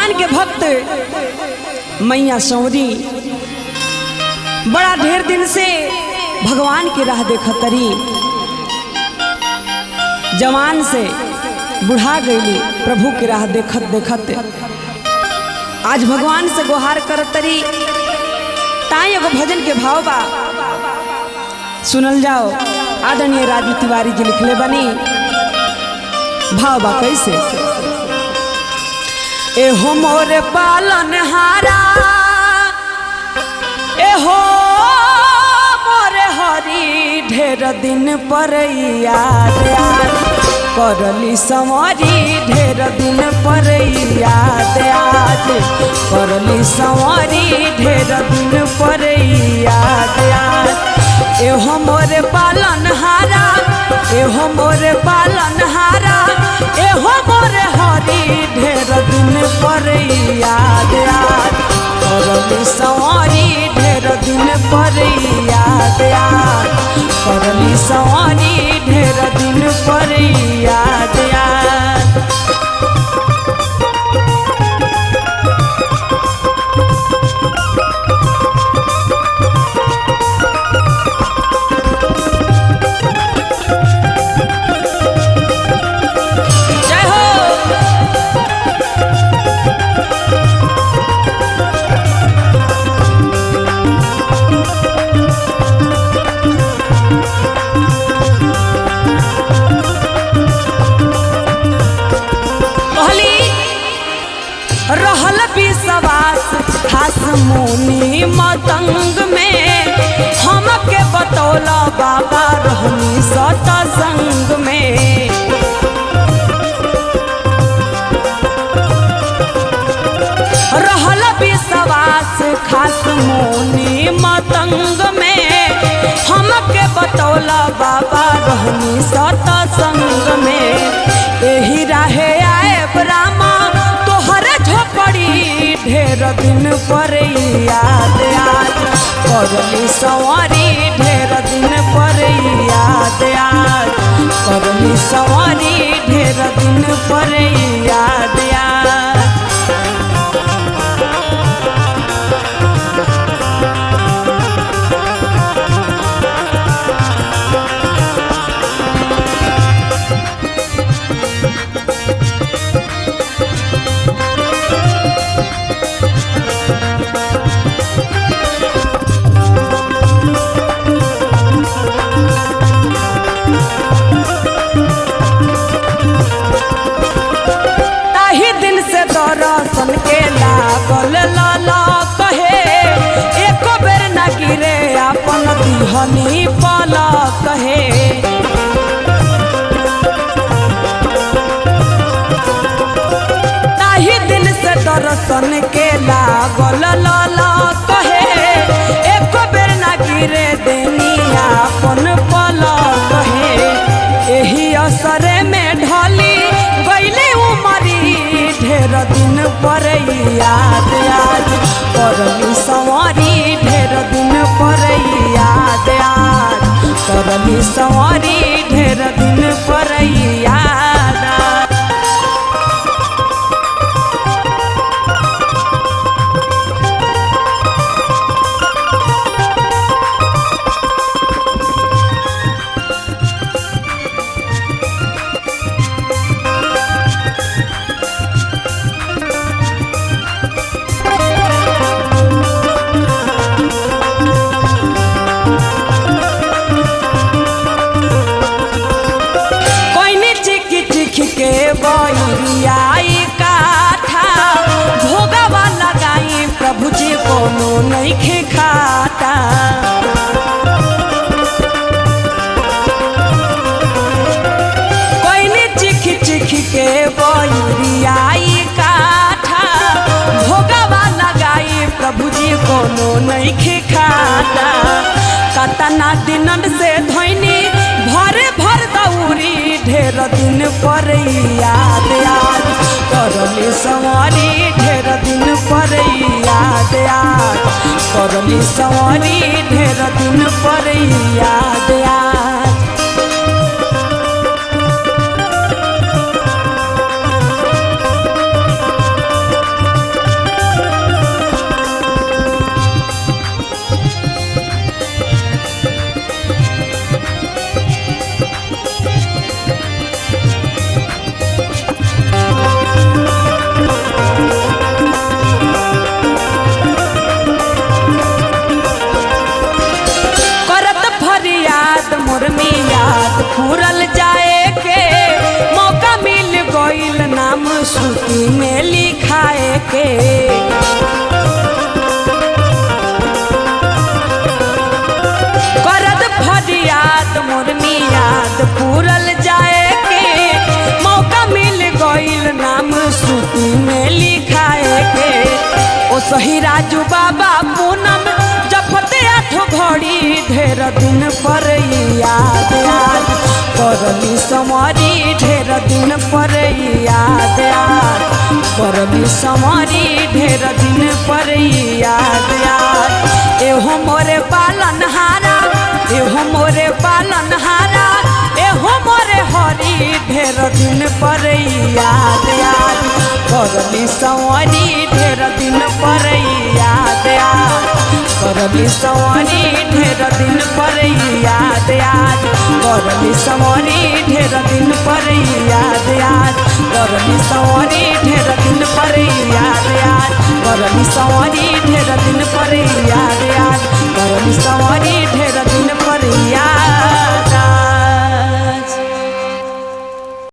भगवान के भक्त मैया सौरी बड़ा ढेर दिन से भगवान की राह देखतरी, जवान से बुढ़ा गईली प्रभु की राह देखत देखत आज भगवान से गुहार करतरी। ताई एगो भजन के भाव बा, सुनल जाओ। आदरणीय राजू तिवारी जी लिखले बनी, भाव बा कैसे। एहो मोरे पालन हारा, एहो मोरे हरी, ढेर दिन पर याद करली संवरी, ढेर दिन पर याद आज करली संवरी, ढेर दिन पर याद आज। एहो मोरे पालन हारा, एहो मोरे पालन हारा, एहो मोरे हरी, ढेर दिन पर याद आज करली संवरी, ढेर दिन पर याद आज करली संवरी, ढेर दिन पर याद आज। रहल विश्वास खास मुनि मतंग में, हमके बतौला बाबा रहनी सत्संग में। रहल विश्वास खास मुनि मतंग में, हमके बतौला बाबा रहनी सत्संग में। एही राहे आए ब्राह्मा झोपड़ी, ढेर दिन पर याद आज करली संवरी, ढेर दिन पर याद आज करली संवरी, ढेर दिन पर याद आज। दर्शन के लागल लाला कहे, एको बेर न गिरे अपन दिहनी पाला कहे। ताही दिन से दर्शन के लागल लाला कहे, एको बेर न गिरे देनी अपन पाला कहे। एही असरे में ढली गईले उमरी, ढेर दिन पर याद आज करली संवरी, ढेर दिन पर याद आज करली संवरी, ढेर दिन पर याद आज। बइरियाई काठा भोगवा लगाई, प्रभु जी कोनो नइखे खाता। कोइनी चिख चिख के बइरियाई काठा भोगवा लगाई, प्रभु जी कोनो नइखे खाता। कतना दिनन से धोइनी भरे भर दौरी, ढेर दिन पर याद आज करली संवरी, ढेर दिन पर याद आज करली संवरी, ढेर दिन पर याद आज। के करद फरियाद मोरनी याद पूरल जाए के मौका मिल गईल नाम सूती में लिखाए के ओ सही राजू बाबा पूनम जपते आठो घड़ी ढेर दिन पर याद याद करली समरी ढेर दिन पर याद याद करली समरी ढेर दिन पर याद याद एहो मोरे पालनहारा एहो मोरे पालनहारा एहो मोरे हरी ढेर दिन पर याद याद करली समरी ढेर दिन पर याद याद करली समरी ढेर दिन पर याद याद करली समरी ढेर दिन पर याद याद करली समरी ढेर दिन पर याद याद करली समरी